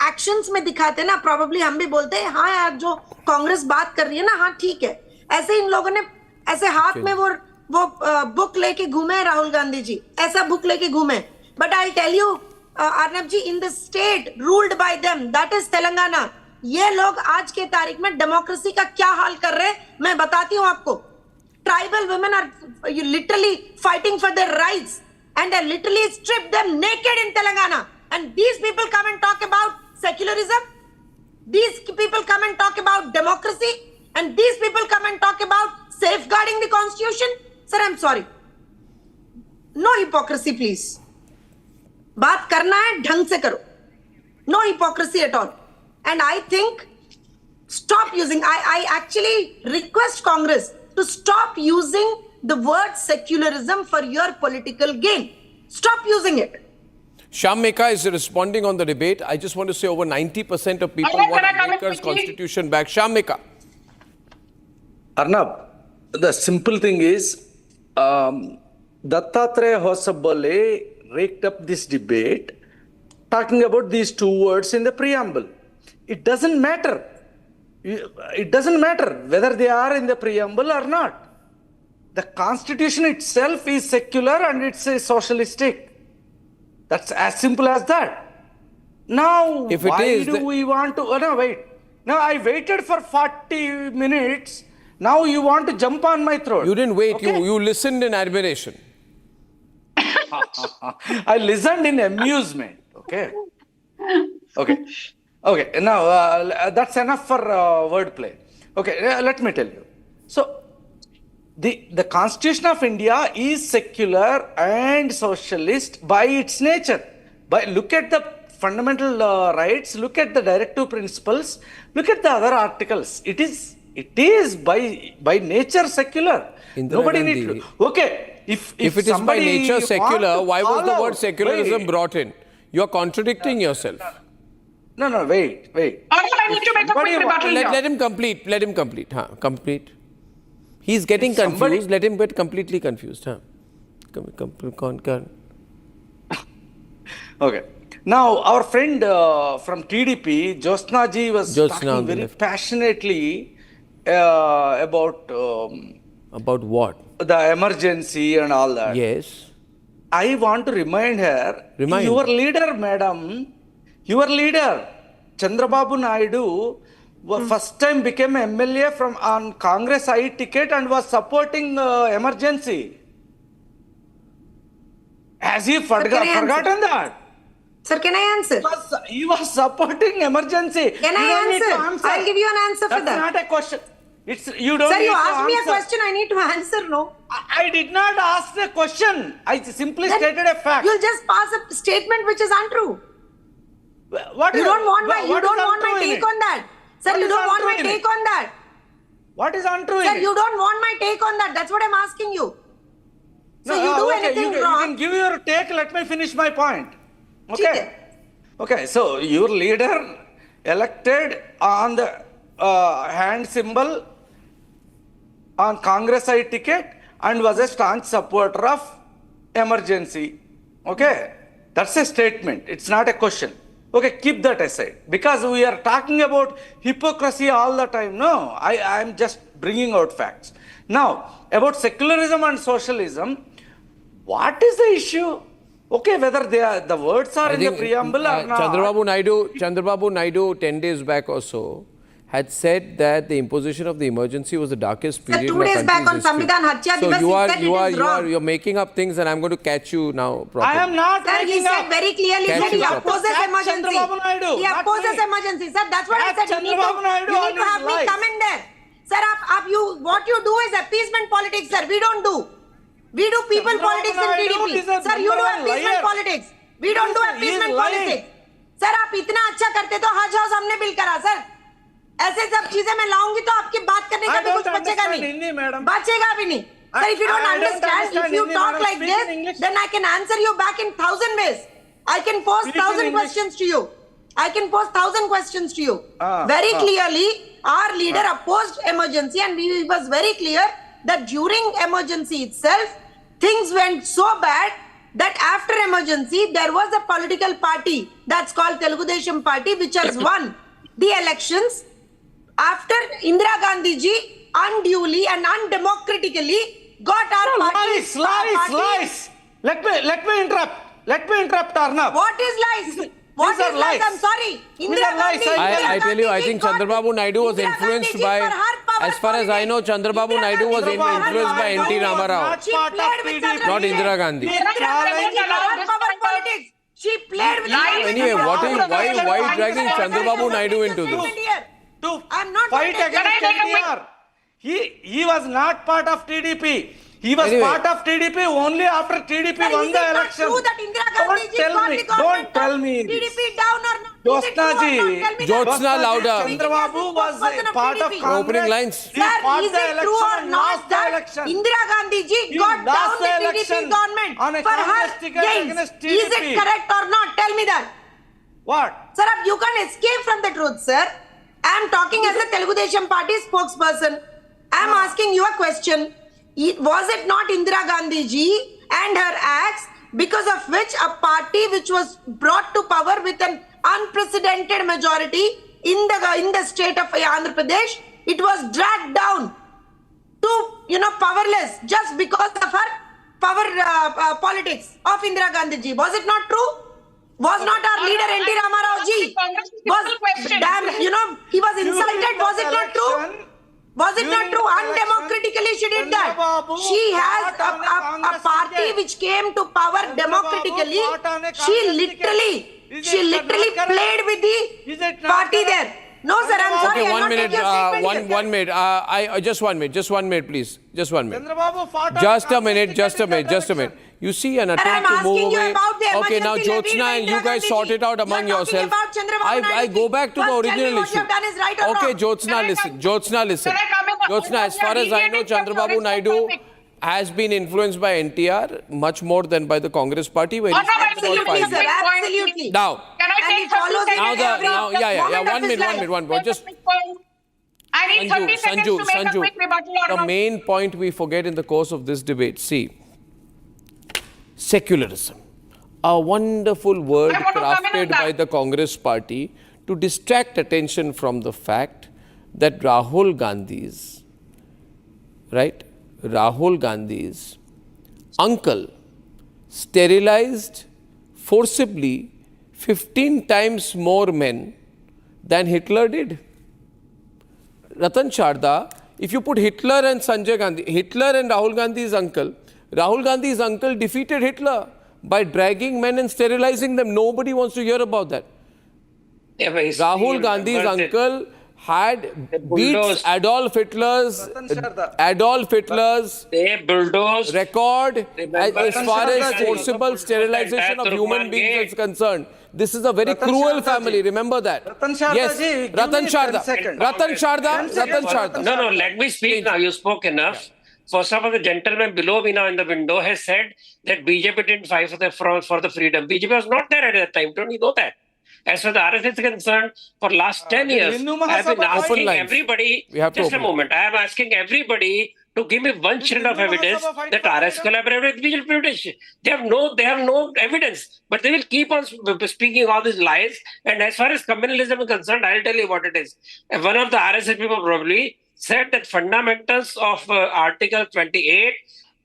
actions में दिखाते हैं ना, probably हम भी बोलते हैं, हाँ यार, जो कांग्रेस बात कर रही है ना, हाँ ठीक है. ऐसे इन लोगों ने, ऐसे हाथ में वो बुक लेके घूमे राहुल गांधी जी, ऐसा बुक लेके घूमे. But I'll tell you, Arnab ji, in the state ruled by them, that is Telangana, ये लोग आज के तारीख में डेमोक्रेसी का क्या हाल कर रहे हैं, मैं बताती हूँ आपको. Tribal women are literally fighting for their rights and they literally strip them naked in Telangana. And these people come and talk about secularism. These people come and talk about democracy. And these people come and talk about safeguarding the constitution. Sir, I'm sorry. No hypocrisy, please. बात करना है ढंग से करो. No hypocrisy at all. And I think stop using, I actually request Congress to stop using the word secularism for your political gain. Stop using it. Shyam Meka is responding on the debate. I just want to say over 90% of people want Ambedkar's constitution back. Shyam Meka. Arnab, the simple thing is, Dattatreya Hosabale raked up this debate talking about these two words in the preamble. It doesn't matter. It doesn't matter whether they are in the preamble or not. The constitution itself is secular and it's a socialistic. That's as simple as that. Now, if it why is, do we want to... Oh, no, wait. Now, I waited for 40 minutes. Now you want to jump on my throat. You didn't wait. Okay? You listened in admiration. I listened in amusement. Okay. Okay. Now, that's enough for wordplay. Okay, let me tell you. So, the Constitution of India is secular and socialist by its nature. Look at the fundamental rights, look at the directive principles, look at the other articles. It is by nature secular. Nobody needs to. Okay, if it is by nature secular, why was the word secularism brought in? You are contradicting yourself. No, wait. I need to make a quick rebuttal here. Let him complete. Complete. He's getting confused. Let him get completely confused. Okay. Now, our friend from TDP, Jyotsna ji, was talking very passionately about what? The emergency and all that. Yes. I want to remind her, your leader, madam, your leader, Chandrababu Naidu, first time became MLA on Congress I ticket and was supporting emergency. Has he forgotten that? Sir, can I answer? He was supporting emergency. Can I answer? I'll give you an answer for that. That's not a question. You don't Sir, you need to asked me a answer. question, I need to answer, no? I did not ask the question. I simply stated a fact. You'll just pass a statement which is untrue. You don't want my take on that. Sir, you don't want my take on that. What is untrue in it? Sir, you don't want my take on that. That's what I'm asking you. So you do okay, anything you wrong. can give your take. Let me finish my point. Okay. Okay. So your leader elected on the hand symbol on Congress I ticket and was a staunch supporter of emergency. Okay. That's a statement. It's not a question. Okay, keep that aside. Because we are talking about hypocrisy all the time. No, I am just bringing out facts. Now, about secularism and socialism, what is the issue? Okay, whether they are, the words are in the preamble or not. Chandrababu Naidu 10 days back or so had said that the imposition of the emergency was the darkest period in the country's back on history. Samvidhan Hatya So Divas, you're making up things, and I'm going to catch you now properly. I am not Sir, he making said up. very clearly Catch that he you opposes properly. emergency. Chandrababu Naidu, He not opposes me. emergency. Sir, that's what I Catch said. You need Chandrababu Naidu to on his have me lies. come in there. Sir, what you do is appeasement politics, sir. We don't do. We do people Chandrababu politics in Naidu TDP. is a Sir, you do number one appeasement liar. politics. We don't do He is appeasement lying. politics. Sir, आप इतना अच्छा करते तो हज house हमने bill करा sir. ऐसे सब चीजें मैं लाऊंगी तो आपकी बात करने का I भी कुछ don't बचेगा understand नहीं. Hindi, madam. बचेगा भी नहीं. Sir, if you don't I don't understand, if understand you Hindi, talk madam. like Speak in this, English. then I can answer you back in 1,000 ways. I can pose Speak in 1,000 English. questions to you. I can pose 1,000 questions to you. Very clearly, our leader opposed emergency, and he was very clear that during emergency itself, things went so bad that after emergency, there was a political party that's called Telugu Desam Party, which has won the elections after Indira Gandhi ji unduly and undemocratically got our party. Lies. Let me interrupt, Arnab. What is lies? What These is are lies? lies. I'm sorry. These Indira are lies. Gandhi, I tell you, I think got- Chandrababu Naidu was Indira influenced Gandhi ji by, for her power as far as I know, Chandrababu Indira Naidu was Gandhi ji for her influenced by power N.T. politics. Ramarao, She played with Chandra not Vijay. Indira Gandhi. Indira Gandhi ji for her power politics. She played with Anyway, why are you dragging Chandrababu Naidu into this? To I'm not fight going to against take a NTR. He was not part of TDP. He was Anyway. part of TDP only after TDP Sir, won is the it not election. true that Indira Gandhi ji got the Don't government tell of me this. TDP down or not? Jyotsna ji, Jyotsna louder. Chandrababu was Person of part of TDP. Congress. Opening lines. He Sir, fought is the it election true or and not lost the that election. Indira Gandhi ji He got lost down the the TDP election government on a for her Congress ticket gains? against Is TDP. it correct or not? Tell me that. What? Sir, you can't escape from the truth, sir. I am talking as a Telugu Desam Party spokesperson. I am asking you a question. Was it not Indira Gandhi ji and her acts because of which a party which was brought to power with an unprecedented majority in the state of Andhra Pradesh, it was dragged down to powerless just because of her power politics of Indira Gandhi ji? Was it not true? Was not our leader N.T. Ramarao ji? He was insulted. Was it not true? Was it not true? Undemocratically she did that. She has a party which came to power democratically. She literally played with the party there. No, sir, I'm sorry. Okay, I'm not taking your statement here. 1 minute. Just 1 minute, please. Just 1 minute. Chandrababu fought on Just a Congress minute, ticket just a in that minute, just a election. minute. You see an I'm attempt to move asking you away. about the Okay, now emergency levied Jyotsna by and you Indira guys Gandhi sort ji. it out among You're talking yourself. about Chandrababu I Naidu go ji. back to the First tell me original what you issue. have done is right or Okay, wrong. Jyotsna, listen. Can I come in? Jyotsna, as far as I know, Chandrababu Naidu has been influenced by NTR much more than by the Congress party. Where he spent about Absolutely, 5 sir. years. Absolutely. Now, Can I And he take 30 follows seconds? it every 1 minute. Just I need 30 seconds to make a quick rebuttal. the main point we forget in the course of this debate. See, secularism, a wonderful word I want to come in on crafted that. by the Congress party to distract attention from the fact that Rahul Gandhi's uncle sterilized forcibly 15 times more men than Hitler did. Ratan Sharda, if you put Hitler and Sanjay Gandhi, Hitler and Rahul Gandhi's uncle defeated Hitler by dragging men and sterilizing them. Nobody wants to hear about that. Yeah, but Rahul Gandhi's uncle had beats Adolf Hitler's they bulldozed record as far as forcible sterilization of entire human Turkmen beings gate. is concerned. This is a very Ratan cruel Sharda family, ji. remember that. Ratan Sharda Yes, ji, give Ratan me 10 Sharda. seconds. Ratan Sharda. No, let me speak now. You spoke enough. First of all, the gentleman below me now in the window has said that BJP didn't fight for the freedom. BJP was not there at that time. Don't you know that? As far as the RSS is concerned, for last 10 years, I have been asking everybody, just a moment, I am asking everybody to give me one shred of evidence that RSS collaborated with BJP. They have no evidence, but they will keep on speaking all these lies. And as far as communalism is concerned, I'll tell you what it is. And one of the RSS people probably said that fundamentals of Article 28,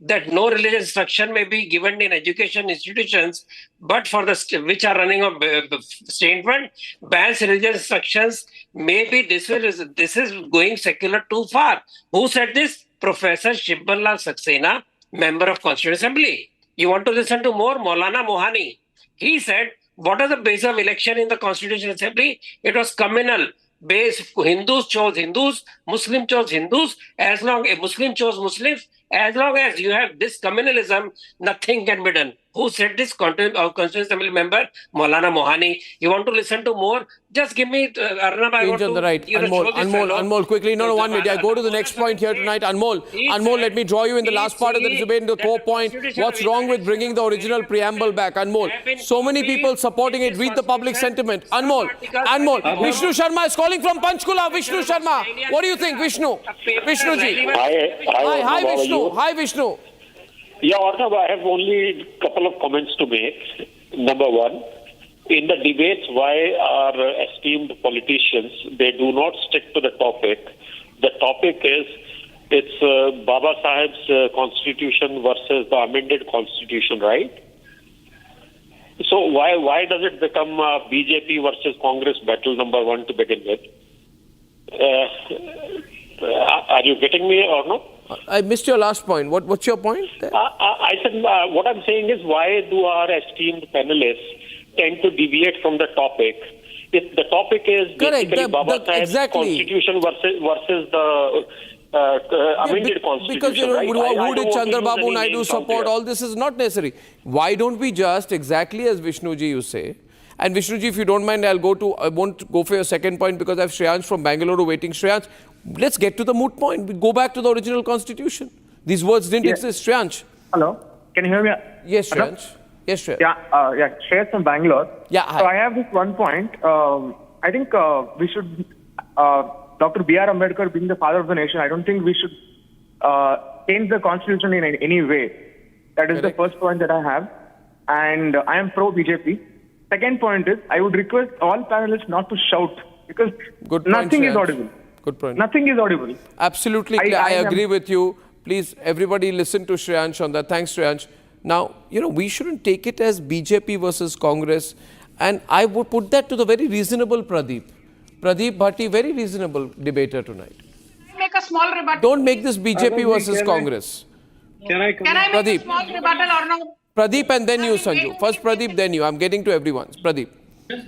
that no religious instruction may be given in education institutions, but for the which are running on state fund, bans religious instructions may be this is going secular too far. Who said this? Professor Shibbalal Saxena, member of Constituent Assembly. You want to listen to more? Maulana Mohani. He said, what are the basis of election in the Constitutional Assembly? It was communal. Base Hindus chose Hindus, Muslim chose Hindus. As long as Muslim chose Muslims, as long as you have this communalism, nothing can be done. Who said this? Constituent Assembly member Maulana Mohani. You want to listen to more? Just give me Arnab. I want on the right. Anmol, quickly. No, 1 minute. I go to the next point here tonight. Anmol, let me draw you in the last part of the debate in the core point. What's wrong with bringing the original preamble back? Anmol, so many people supporting it. Read the public sentiment. Anmol, Vishnu Sharma is calling from Panchkula. Vishnu Sharma, what do you think, Vishnu? Vishnuji. Hi, Vishnu. Hi, Vishnu. Yeah, Arnab, I have only a couple of comments to make. Number one, in the debates, why our esteemed politicians, they do not stick to the topic. The topic is, it's Baba Saheb's constitution versus the amended constitution, right? So why does it become BJP versus Congress battle number one to begin with? Are you getting me or no? I missed your last point. What's your point? I said, what I'm saying is, why do our esteemed panelists tend to deviate from the topic? If the topic is basically Baba Saheb's constitution versus the amended constitution, because who did Chandrababu Naidu support? All this is not necessary. Why don't we just, exactly as Vishnuji you say, and Vishnuji, if you don't mind, I won't go for your second point because I have Shreyansh from Bangalore waiting. Shreyansh, let's get to the moot point. We go back to the original constitution. These words didn't exist. Shreyansh. Hello, can you hear me? Yes, Shreyansh. Yes, Shreyansh. Yeah, Shreyansh from Bangalore. Yeah, hi. So I have this one point. I think we should, Dr. B.R. Ambedkar being the father of the nation, I don't think we should change the constitution in any way. That is the first point that I have. And I am pro-BJP. Second point is, I would request all panelists not to shout because nothing is audible. Good point. Nothing is audible. Absolutely. I agree with you. Please, everybody listen to Shreyansh on that. Thanks, Shreyansh. Now, we shouldn't take it as BJP versus Congress. And I would put that to the very reasonable Pradeep. Pradeep Bhatti, very reasonable debater tonight. Can I make a small rebuttal? Don't make this BJP versus Congress. Can I make a small rebuttal or no? Pradeep and then you, Sanju. First Pradeep, then you. I'm getting to everyone. Pradeep.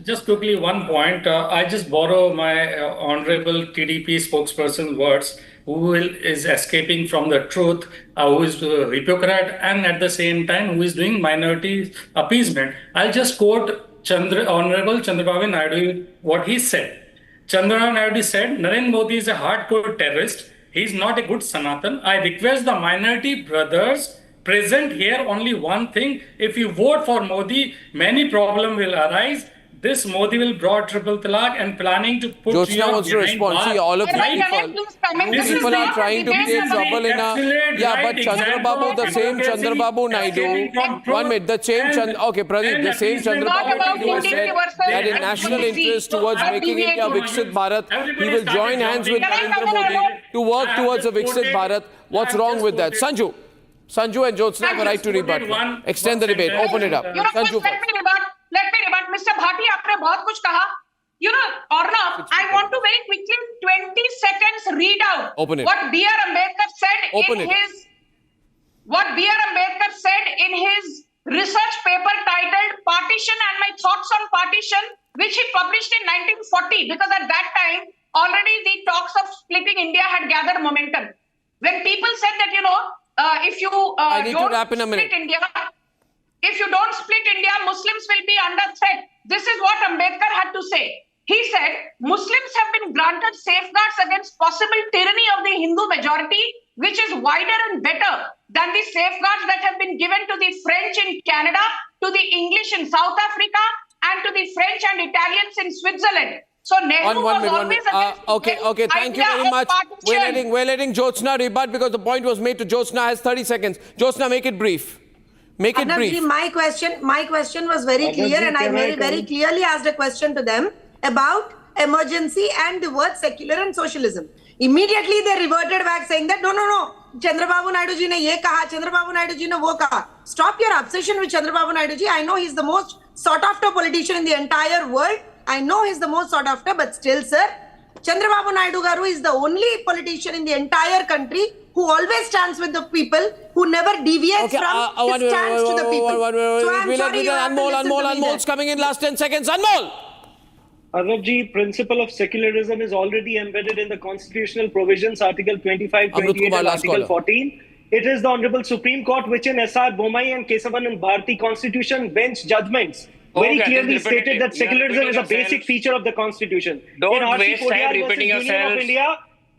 Just quickly, one point. I just borrow my honorable TDP spokesperson words, who is escaping from the truth, who is a hypocrite, and at the same time, who is doing minority appeasement. I'll just quote Honorable Chandrababu Naidu, what he said. Chandrababu Naidu said, Narendra Modi is a hardcore terrorist. He is not a good Sanatan. I request the minority brothers present here only one thing. If you vote for Modi, many problems will arise. This Modi will brought triple talaq and planning to put Jyotsna wants to respond. See, all of these people are trying to create trouble in a... Yeah, but Chandrababu, the same Chandrababu Naidu... 1 minute, the same... Okay, Pradeep, the same Chandrababu Naidu said that in national interest towards making India Viksit Bharat, he will join hands with Narendra Modi to work towards a Viksit Bharat. What's wrong with that? Sanju and Jyotsna have a right to rebut. Extend the debate. Open it up. Sanju first. Let me rebut. Mr. Bhatti, आपने बहुत कुछ कहा. Arnab, I want to very quickly, 20 seconds, read out what B.R. Ambedkar said in his research paper titled Partition and My Thoughts on Partition, which he published in 1940, because at that time, already the talks of splitting India had gathered momentum. When people said that, if you if you don't split India, Muslims will be under threat. This is what Ambedkar had to say. He said, Muslims have been granted safeguards against possible tyranny of the Hindu majority which is wider and better than the safeguards that have been given to the French in Canada, to the English in South Africa, and to the French and Italians in Switzerland. So Nehru was always against Okay, thank you very much. We're letting Jyotsna rebut because the point was made to Jyotsna. Has 30 seconds. Jyotsna, make it brief. Make it brief. My question was very clear, and I very clearly asked a question to them about emergency and the word secular and socialism. Immediately they reverted back saying that no, Chandrababu Naidu ji ne ye kaha, Chandrababu Naidu ji ne wo kaha. Stop your obsession with Chandrababu Naidu ji. I know he's the most sought after politician in the entire world. I know he's the most sought after, but still, sir, Chandrababu Naidu garu is the only politician in the entire country who always stands with the people, who never deviates from his stance to the people. So I'm sorry, you have to listen to me. Anmol's coming in last 10 seconds. Anmol! Arnabji, principle of secularism is already embedded in the constitutional provisions, Article 25, 28 and Article 14. It is the Honorable Supreme Court which in S.R. Bomai and Kesavan and Bharati Constitution bench judgments very clearly stated that secularism is a basic feature of the Constitution. Don't waste time repeating yourself.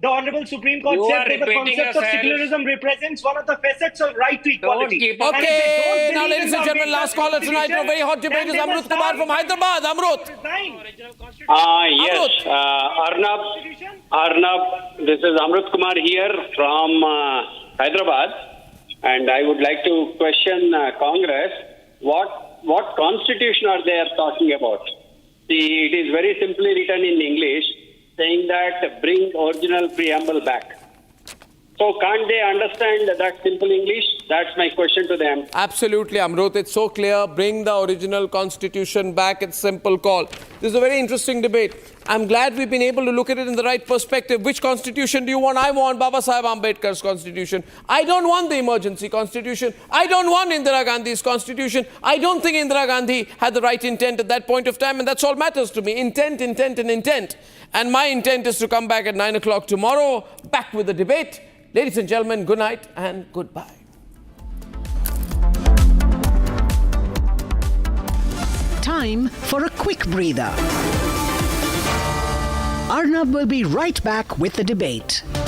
The Honorable Supreme Court said that the concept of secularism represents one of the facets of right to equality. Okay, now ladies and gentlemen, last caller tonight in a very hot debate is Amrut Kumar from Hyderabad. Amrut. Yes, Arnab, this is Amrut Kumar here from Hyderabad, and I would like to question Congress. What constitution are they talking about? See, it is very simply written in English, saying that bring original preamble back. So can't they understand that simple English? That's my question to them. Absolutely, Amrut. It's so clear. Bring the original constitution back. It's simple call. This is a very interesting debate. I'm glad we've been able to look at it in the right perspective. Which constitution do you want? I want Baba Saheb Ambedkar's constitution. I don't want the emergency constitution. I don't want Indira Gandhi's constitution. I don't think Indira Gandhi had the right intent at that point of time, and that's all matters to me. Intent, intent, and intent. And my intent is to come back at 9 o'clock tomorrow, back with the debate. Ladies and gentlemen, good night and goodbye. Time for a quick breather. Arnab will be right back with the debate.